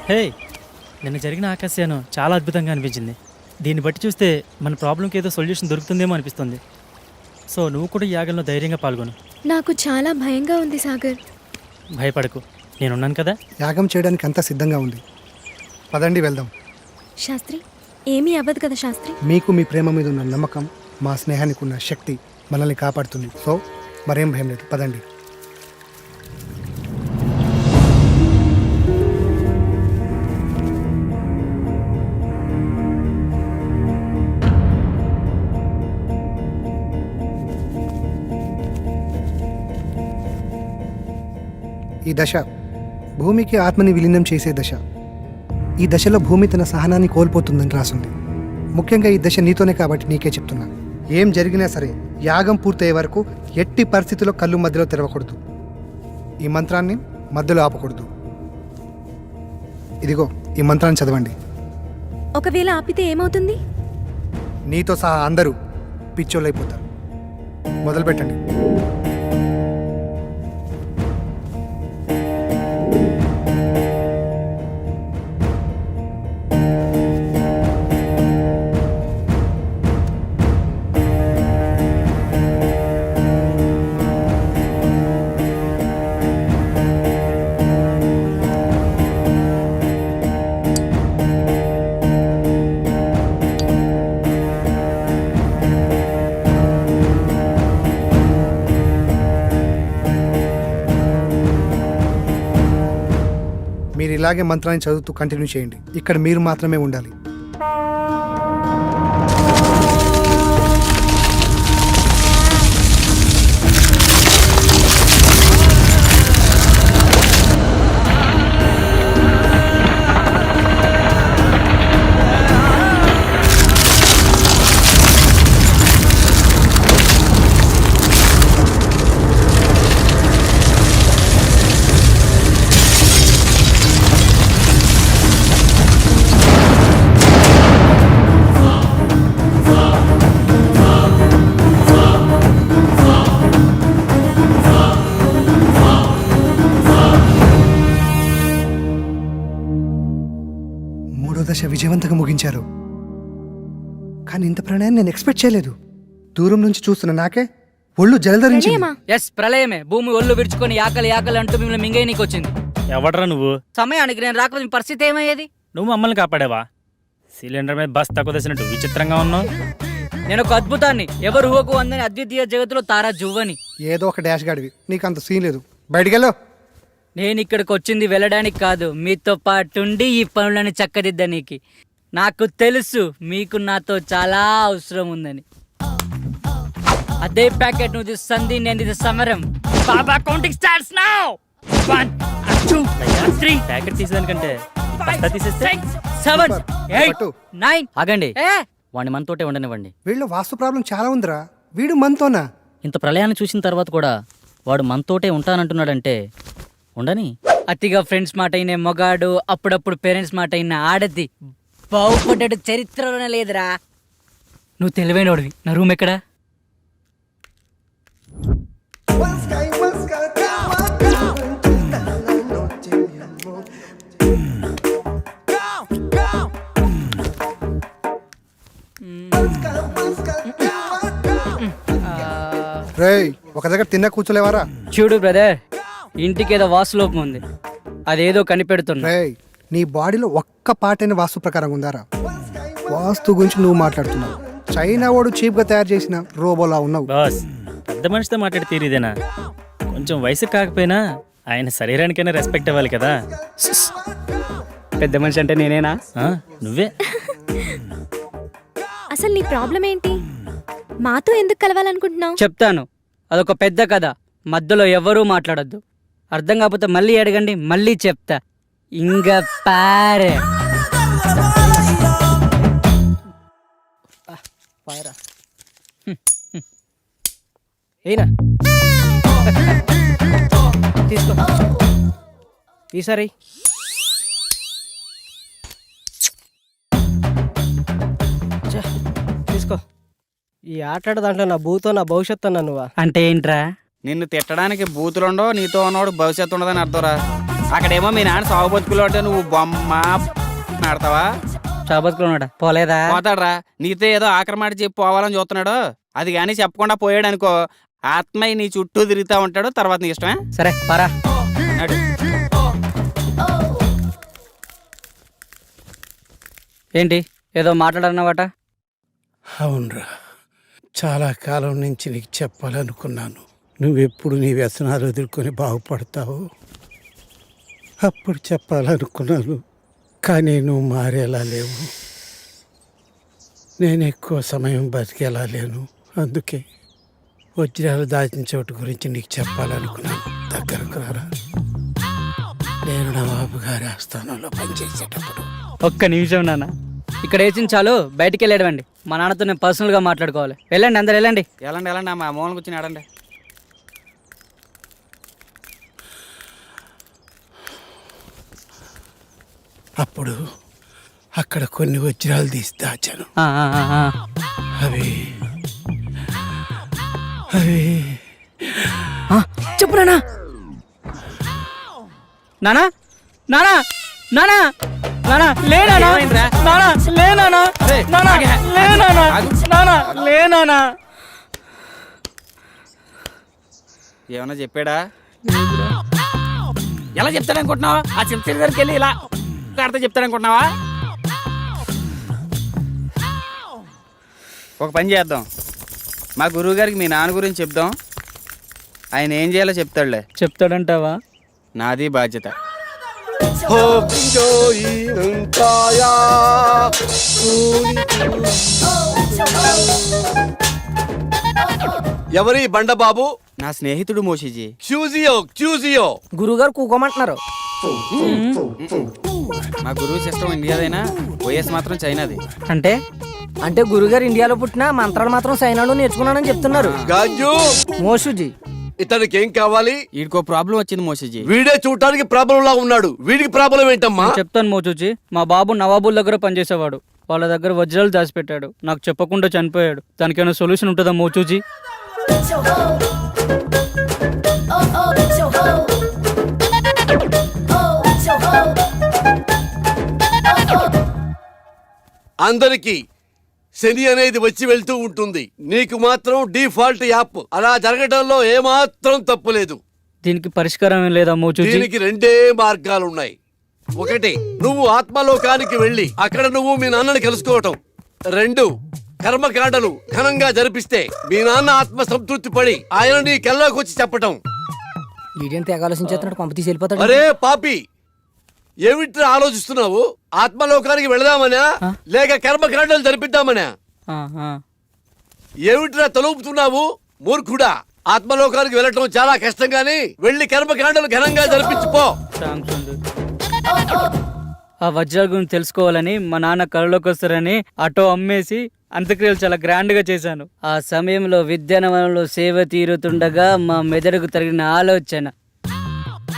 హే, నిన్న జరిగిన ఆకాశయానం చాలా అద్భుతంగా అనిపించింది. దీన్ని బట్టి చూస్తే మన ప్రాబ్లంకి ఏదో సొల్యూషన్ దొరుకుతుందేమో అనిపిస్తుంది. సో నువ్వు కూడా ఈ యాగంలో ధైర్యంగా పాల్గొను. నాకు చాలా భయంగా ఉంది సాగర్. భయపడకు, నేనున్నాను కదా. యాగం చేయడానికి అంతా సిద్ధంగా ఉంది. పదండి వెళ్దాం. శాస్త్రి, ఏమీ అవ్వదు కదా శాస్త్రి? మీకు మీ ప్రేమ మీద ఉన్న నమ్మకం, మా స్నేహానికి ఉన్న శక్తి మనల్ని కాపాడుతుంది. సో మరేం భయం లేదు, పదండి. ఈ దశ భూమికి ఆత్మని విలీనం చేసే దశ. ఈ దశలో భూమి తన సహనాన్ని కోల్పోతుందని రాసుంది. ముఖ్యంగా ఈ దశ నీతోనే కాబట్టి నీకే చెప్తున్నా. ఏం జరిగినా సరే యాగం పూర్తయ్యే వరకు ఎట్టి పరిస్థితుల్లో కళ్ళు మధ్యలో తెరవకూడదు. ఈ మంత్రాన్ని మధ్యలో ఆపకూడదు. ఇదిగో ఈ మంత్రాన్ని చదవండి. ఒకవేళ ఆపితే ఏమవుతుంది? నీతో సహా అందరూ పిచ్చోళ్ళైపోతారు. మొదలు పెట్టండి. మీరు ఇలాగే మంత్రాన్ని చదువుతూ కంటిన్యూ చేయండి. ఇక్కడ మీరు మాత్రమే ఉండాలి. దశ విజయవంతంగా ముగించారు. కానీ ఇంత ప్రణయాన్ని నేను ఎక్స్పెక్ట్ చేయలేదు. దూరం నుంచి చూస్తున్న నాకే ఒళ్ళు జలధరించి. ఎస్, ప్రళయమే. భూమి ఒళ్ళు విరుచుకొని ఆకలి ఆకలి అంటూ మిమ్మల్ని మింగేయనీకి వచ్చింది. ఎవడరా నువ్వు? సమయానికి నేను రాకపోతే మీ పరిస్థితి ఏమయ్యేది? నువ్వు మమ్మల్ని కాపాడావా? సిలిండర్ మీద బస్ తక్కువ తెసినట్టు విచిత్రంగా ఉన్నావు. నేను ఒక అద్భుతాన్ని, ఎవరు ఊహకు అందని అద్వితీయ జగత్తులో తారా జువ్వని. ఏదో ఒక డాష్ గాడివి, నీకు అంత సీన్ లేదు. బయటికెళ్ళు. నేను ఇక్కడికి వచ్చింది వెళ్ళడానికి కాదు, మీతో పాటుండి ఈ పనులను చక్కదిద్దనీకి. నాకు తెలుసు మీకు నాతో చాలా అవసరం ఉందని. అదే ప్యాకెట్ నువ్వు తీస్తుంది, నేను ఇది సమరం. బాబా కౌంటింగ్ స్టార్ట్స్ నౌ. 1 2 3. ప్యాకెట్ తీసేదానికంటే బస్తా తీసేస్తే 7 8 పట్టు. 9. ఆగండి, వాడిని మనతోటే ఉండనివ్వండి. వీళ్ళు వాస్తు ప్రాబ్లం చాలా ఉందిరా. వీడు మనతోనా? ఇంత ప్రళయాన్ని చూసిన తర్వాత కూడా వాడు మనతోటే ఉంటానంటున్నాడంటే ఉండని. అతిగా ఫ్రెండ్స్ మాట అయిన మొగాడు, అప్పుడప్పుడు పేరెంట్స్ మాట అయిన ఆడది బాగుపడ్డాడు చరిత్రలోనే లేదురా. నువ్వు తెలివైనోడివి. నా రూమ్ ఎక్కడా? రేయ్, ఒక దగ్గర తిన్నా కూర్చోలేవారా? చూడు బ్రదర్, ఇంటికి ఏదో వాస్తులోపం ఉంది, అదేదో కనిపెడుతున్నా. రేయ్, నీ బాడీలో ఒక్క పాటైన వాస్తు ప్రకారం ఉందారా? వాస్తు గురించి నువ్వు మాట్లాడుతున్నావు. చైనా వాడు చీప్ గా తయారు చేసిన రోబోలా ఉన్నావు. బాస్, పెద్ద మనిషితో మాట్లాడి తీరిదేనా? కొంచెం వయసు కాకపోయినా ఆయన శరీరానికైనా రెస్పెక్ట్ ఇవ్వాలి కదా. పెద్ద మనిషి అంటే నేనేనా? నువ్వే. అసలు నీ ప్రాబ్లం ఏంటి? మాతో ఎందుకు కలవాలనుకుంటున్నావు? చెప్తాను, అదొక పెద్ద కథ. మధ్యలో ఎవరూ మాట్లాడొద్దు. అర్థం కాకపోతే మళ్ళీ అడగండి, మళ్ళీ చెప్తా. ఇంగ పారే ఏనా తీసుకో ఈసారి. తీసుకో. ఈ ఆట దాంట్లో నా భూతో నా భవిష్యత్తు అన్నా నువ్వా? అంటే ఏంట్రా? నిన్ను తిట్టడానికి బూతులుండో, నీతో ఉన్నవాడు భవిష్యత్తు ఉండదని అర్థంరా. అక్కడేమో మీ నాన్న సాగు బతుకులో ఉంటే నువ్వు బొమ్మ ఆడతావా? చాబతుకున్నాడా పోలేదా? పోతాడ్రా, నీతో ఏదో ఆఖరి మాట చెప్పి పోవాలని చూస్తున్నాడు. అది కానీ చెప్పకుండా పోయాడు అనుకో, ఆత్మయ్య నీ చుట్టూ తిరుగుతూ ఉంటాడు. తర్వాత నీ ఇష్టమే. సరే పరా. నడు. ఏంటి ఏదో మాట్లాడన్నావట? అవునరా, చాలా కాలం నుంచి నీకు చెప్పాలనుకున్నాను. నువ్వెప్పుడు నీ వ్యసనాలు ఎదుర్కొని బాగుపడతావు అప్పుడు చెప్పాలనుకున్నాను. కానీ నువ్వు మారేలా లేవు, నేను ఎక్కువ సమయం బతికేలా లేను. అందుకే వజ్రాలు దాచిన చోటు గురించి నీకు చెప్పాలనుకున్నాను. దగ్గరకు రారా. నేను నవాబు గారి ఆస్థానంలో పనిచేసేటప్పుడు. ఒక్క నిమిషం నాన్న, ఇక్కడ వేసిన చాలు, బయటికి వెళ్ళాడండి. మా నాన్నతో నేను పర్సనల్గా మాట్లాడుకోవాలి. వెళ్ళండి, అందరు వెళ్ళండి. ఎలాండి ఎలాండి అమ్మా, మూలం కూర్చొని ఆడండి. అప్పుడు అక్కడ కొన్ని వజ్రాలు తీసి దాచాను. అవి అవి చెప్పు నానా. నానా నానా నానా నానా లే నానా. నానా లే నానా. నానా లే నానా. నానా లే నానా. ఏమన్నా చెప్పాడా? ఎలా చెప్తాడనుకుంటున్నావా? ఆ చింత దగ్గరికి వెళ్ళి ఇలా ఆడితే చెప్తాడనుకుంటున్నావా? ఒక పని చేద్దాం, మా గురువు గారికి మీ నాన్న గురించి చెప్దాం. ఆయన ఏం చేయాలో చెప్తాడులే. చెప్తాడంటావా? నాది బాధ్యత. ఎవరి బండబాబు? నా స్నేహితుడు మోషిజీ. క్యూజియో గురుగారు కూకోమంటున్నారు. మా గురువు సిస్టమ్ ఇండియాదైనా వైఎస్ మాత్రం చైనాది. అంటే అంటే గురుగారు ఇండియాలో పుట్టిన మంత్రాలు మాత్రం సైనాలో నేర్చుకున్నానని చెప్తున్నారు. గాజు మోషుజీ, ఇతనికి ఏం కావాలి? వీడికో ప్రాబ్లం వచ్చింది మోషిజీ. వీడే చూడటానికి ప్రాబ్లం లా ఉన్నాడు, వీడికి ప్రాబ్లం ఏంటమ్మా? చెప్తాను మోచూచి. మా బాబు నవాబుల్ దగ్గర పనిచేసేవాడు. వాళ్ళ దగ్గర వజ్రాలు దాచిపెట్టాడు. నాకు చెప్పకుండా చనిపోయాడు. దానికైనా సొల్యూషన్ ఉంటుందా మోచూచి? అందరికి శని అనేది వచ్చి వెళ్తూ ఉంటుంది, నీకు మాత్రం డిఫాల్ట్ యాప్. అలా జరగడంలో ఏమాత్రం తప్పులేదు. దీనికి పరిష్కారం ఏం లేదా మోచూచి? దీనికి రెండే మార్గాలున్నాయి. ఒకటి, నువ్వు ఆత్మలోకానికి వెళ్ళి అక్కడ నువ్వు మీ నాన్నని కలుసుకోవటం. రెండు, కర్మకాండలు ఘనంగా జరిపిస్తే మీ నాన్న ఆత్మ సంతృప్తి పడి ఆయన నీ కల్లోకి వచ్చి చెప్పటం. వీడియో తెగ ఆలోచించేస్తున్నాడు, పంప తీసి వెళ్ళిపోతాడు. అరే పాపి, ఏమిట్రా ఆలోచిస్తున్నావు? ఆత్మలోకానికి వెళదామనా లేక కర్మకాండలు జరిపిద్దామనా? ఏమిట్రా తలుపుతున్నావు మూర్ఖుడా? ఆత్మలోకానికి వెళ్ళటం చాలా కష్టం గాని వెళ్ళి కర్మకాండలు ఘనంగా జరిపించిపో. ఆ వజ్రాల గురించి తెలుసుకోవాలని మా నాన్న కళ్ళలోకి వస్తారని ఆటో అమ్మేసి అంత్యక్రియలు చాలా గ్రాండ్ గా చేశాను. ఆ సమయంలో విద్యానవనంలో సేవ తీరుతుండగా మా మెదడుకు తగిన ఆలోచన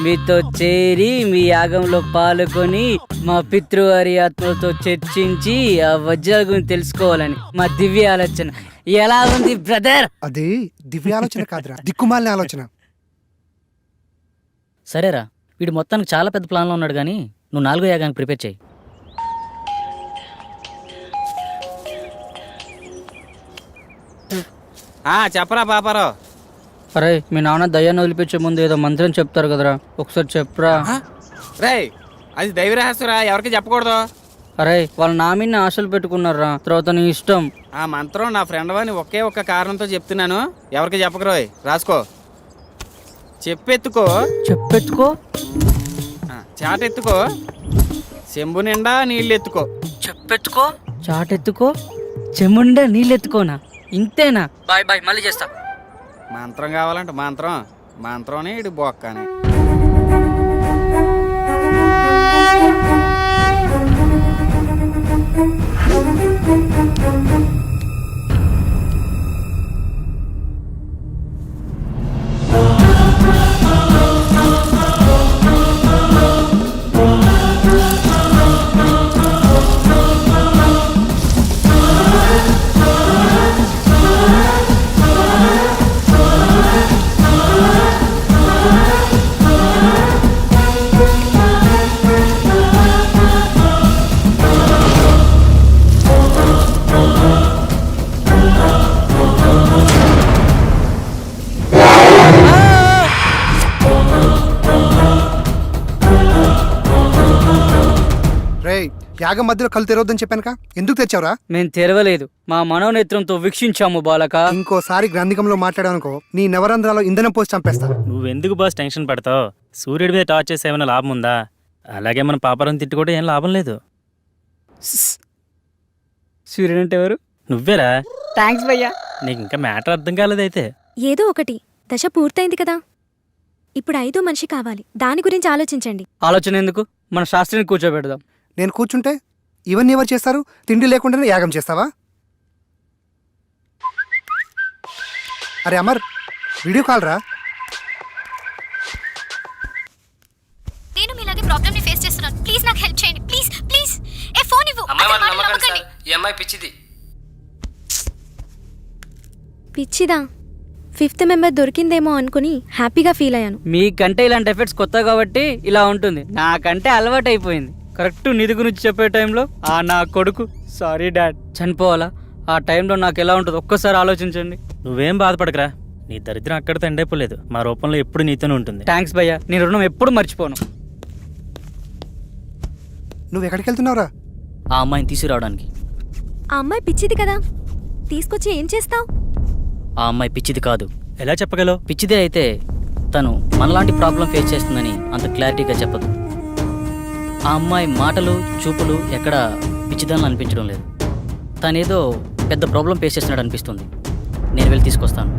మీతో చేరి మీ యాగంలో పాల్గొని మా పితృవారి ఆత్మలతో చర్చించి ఆ వజ్రాల గురించి తెలుసుకోవాలని మా దివ్య ఆలోచన. ఎలా ఉంది బ్రదర్? అది దివ్య ఆలోచన కాదురా, దిక్కుమాలిన ఆలోచన. సరేరా, వీడు మొత్తానికి చాలా పెద్ద ప్లాన్లో ఉన్నాడు, కానీ నువ్వు 4వ యాగానికి ప్రిపేర్ చేయి. చెప్పరా పాపారావు. అరే, మీ నాన్న దయ్యాన్ని వదిలిపించే ముందు ఏదో మంత్రం చెప్తారు కదరా, ఒకసారి చెప్పరా. రేయ్, అది దైవ రహస్యరా, ఎవరికి చెప్పకూడదు. అరే, వాళ్ళు నా మీద ఆశలు పెట్టుకున్నారా, తర్వాత నీ ఇష్టం. ఆ మంత్రం నా ఫ్రెండ్ వాని ఒకే ఒక్క కారణంతో చెప్తున్నాను, ఎవరికి చెప్పకరోయ్. రాసుకో. చెప్పెత్తుకో. చెప్పెత్తుకో. చాటెత్తుకో. చెంబు నిండా నీళ్ళెత్తుకో. చెప్పెత్తుకో. చాటెత్తుకో. చెముండా నీళ్ళెత్తుకోనా? ఇంతేనా? బాయ్ బాయ్, మళ్ళీ చేస్తా. మంత్రం కావాలంటే మంత్రం ఇటు బొక్కనే. రేయ్, యాగం మధ్యలో కళ్ళు తెరవద్దని చెప్పానుక, ఎందుకు తెచ్చావురా? మేము తెరవలేదు, మా మనోనేత్రంతో వీక్షించాము బాలక. ఇంకోసారి గ్రంథికంలో మాట్లాడానుకో నీ నవరంధ్రాలో ఇంధనం పోసి చంపేస్తా. నువ్వెందుకు బాస్ టెన్షన్ పడతావు? సూర్యుడి మీద టార్చ్ చేస్తే ఏమైనా లాభం ఉందా? అలాగే మన పాపరం తిట్టుకుంటే ఏం లాభం లేదు. సూర్యుడు అంటే ఎవరు? నువ్వేరా. థ్యాంక్స్ భయ్యా. నీకు ఇంకా మ్యాటర్ అర్థం కాలేదైతే. ఏదో ఒకటి, దశ పూర్తయింది కదా, ఇప్పుడు 5వ మనిషి కావాలి. దాని గురించి ఆలోచించండి. ఆలోచన ఎందుకు, మన శాస్త్రిని కూర్చోబెడదాం. నేను కూర్చుంటే ఇవన్నీ ఎవరు చేస్తారు? తిండి లేకుండానే యాగం చేస్తావా? అరే అమర్, వీడియో కాల్ రా. నేను మీలాగే ప్రాబ్లమ్ ని ఫేస్ చేస్తున్నాను. ప్లీజ్ నాకు హెల్ప్ చేయండి. Please please. ఏ ఫోన్ ఇవ్వు. నమ్మకండి. ఈ అమ్మాయి పిచ్చిది. పిచ్చిదా? 5th మెంబర్ దొరికిందేమో అనుకుని హ్యాపీగా ఫీల్ అయ్యాను. మీకంటే ఇలాంటి ఎఫెక్ట్స్ కొత్త కాబట్టి ఇలా ఉంటుంది, నాకంటే అలవాటు అయిపోయింది. కరెక్ట్ నిధి గురించి చెప్పే టైంలో నా కొడుకు సారీ డాడ్ చనిపోవాలా? ఆ టైంలో నాకు ఎలా ఉంటుందో ఒక్కసారి ఆలోచించండి. నువ్వేం బాధపడకరా, నీ దరిద్రం అక్కడితో ఎండైపోలేదు. మా రూపంలో ఎప్పుడు నీతోనే ఉంటుంది. థ్యాంక్స్ భయ్యా, నీ రుణం ఎప్పుడు మర్చిపోను. నువ్వు ఎక్కడికి వెళ్తున్నావురా? ఆ అమ్మాయిని తీసుకురావడానికి. ఆ అమ్మాయి పిచ్చిది కదా, తీసుకొచ్చి ఏం చేస్తావు? ఆ అమ్మాయి పిచ్చిది కాదు. ఎలా చెప్పగలవు? పిచ్చిదే అయితే తను మనలాంటి ప్రాబ్లం ఫేస్ చేస్తుందని అంత క్లారిటీగా చెప్పదు. ఆ అమ్మాయి మాటలు చూపులు ఎక్కడ పిచ్చిదాన్ని అనిపించడం లేదు. తనేదో పెద్ద ప్రాబ్లం ఫేస్ చేస్తున్నాడు అనిపిస్తుంది. నేను వెళ్ళి తీసుకొస్తాను.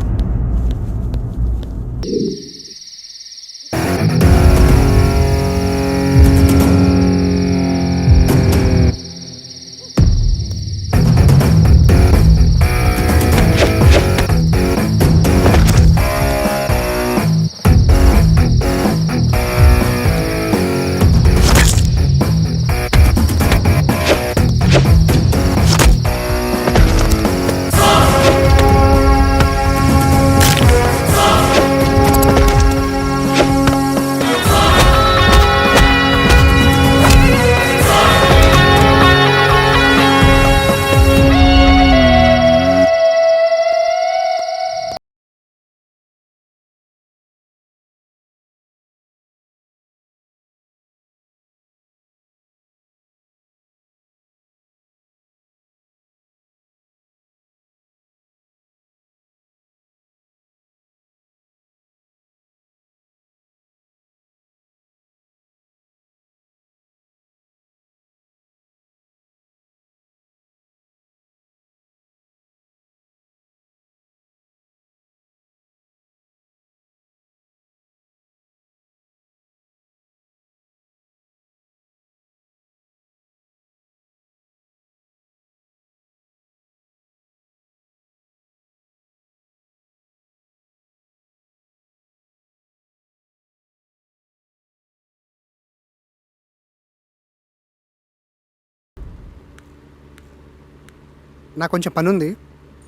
నాకు కొంచెం పని ఉంది,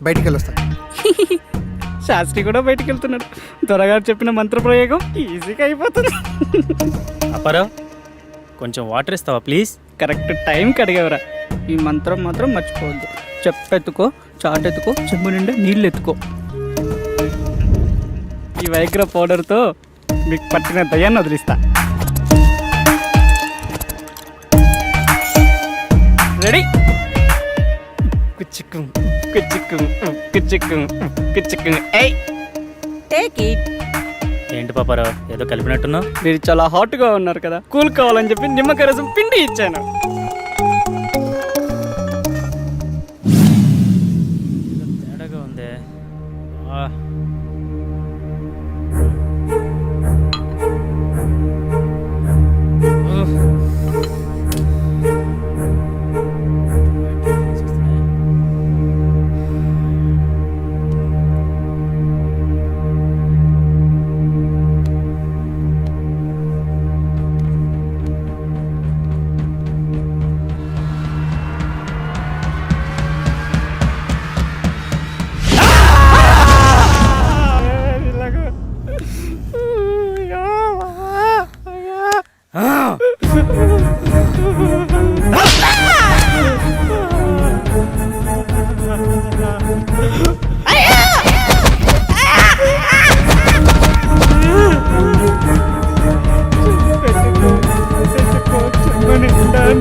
బయటికి వెళ్ళొస్తా. శాస్త్రి కూడా బయటికి వెళ్తున్నాడు. త్వరగా చెప్పిన మంత్రప్రయోగం ఈజీగా అయిపోతుంది. అప్పారావు, కొంచెం వాటర్ ఇస్తావా ప్లీజ్? కరెక్ట్ టైంకి అడిగేవరా. ఈ మంత్రం మాత్రం మర్చిపోవద్దు. చెప్పెత్తుకో, చాటెత్తుకో, చెంబు నిండా నీళ్ళు ఎత్తుకో. ఈ వైగ్ర పౌడర్తో మీకు పట్టిన దయ్యాన్ని వదిలిస్తా. రెడీ? కుచ్చిక్కు కుచ్చిక్కు కుచ్చిక్కు కుచ్చిక్కు. ఏయ్ టేక్ ఇట్. ఏంటి పాపారావు, ఏదో కలిపినట్టున్నావు? మీరు చాలా హాట్గా ఉన్నారు కదా, కూల్ కావాలని చెప్పి నిమ్మకాయ రసం పిండి ఇచ్చాను. తేడాగా ఉందే.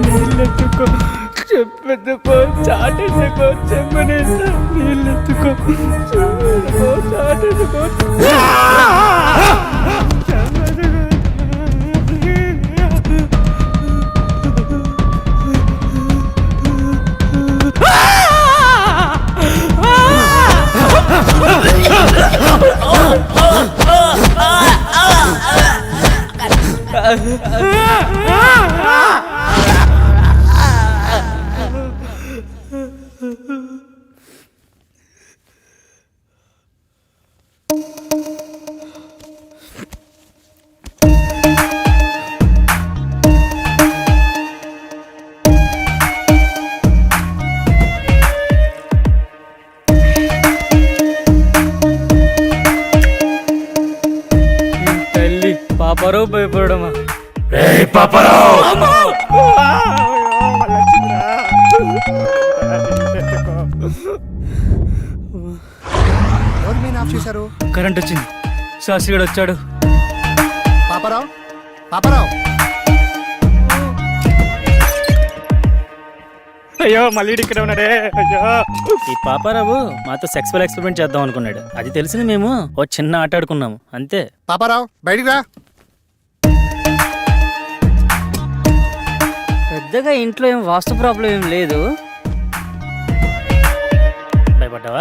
నీళ్ళెత్తుకో చెప్పెత్తుకో చాటెత్తుకో చెమ్మనేస్తా నీళ్ళెత్తుకో చెమ్మెత్తుకో చాటెత్తుకో తల్లి పాపరో భయపడమా ఎవరు మెయిన్ ఆఫ్ చేశారు? కరెంట్ వచ్చింది, శాస్త్రిగాడు వచ్చాడు. పాపారావు, పాపారావు, అయ్యో మళ్ళీ ఇక్కడ ఉన్నాడే. అయ్యో, ఈ పాపారావు మాతో సెక్సువల్ ఎక్స్పెరిమెంట్ చేద్దాం అనుకున్నాడు. అది తెలిసింది మేము ఓ చిన్న ఆట ఆడుకున్నాము అంతే. పాపారావు బయటికి రా. పెద్దగా ఇంట్లో ఏం వాస్తు ప్రాబ్లం ఏం లేదు. భయపడ్డావా?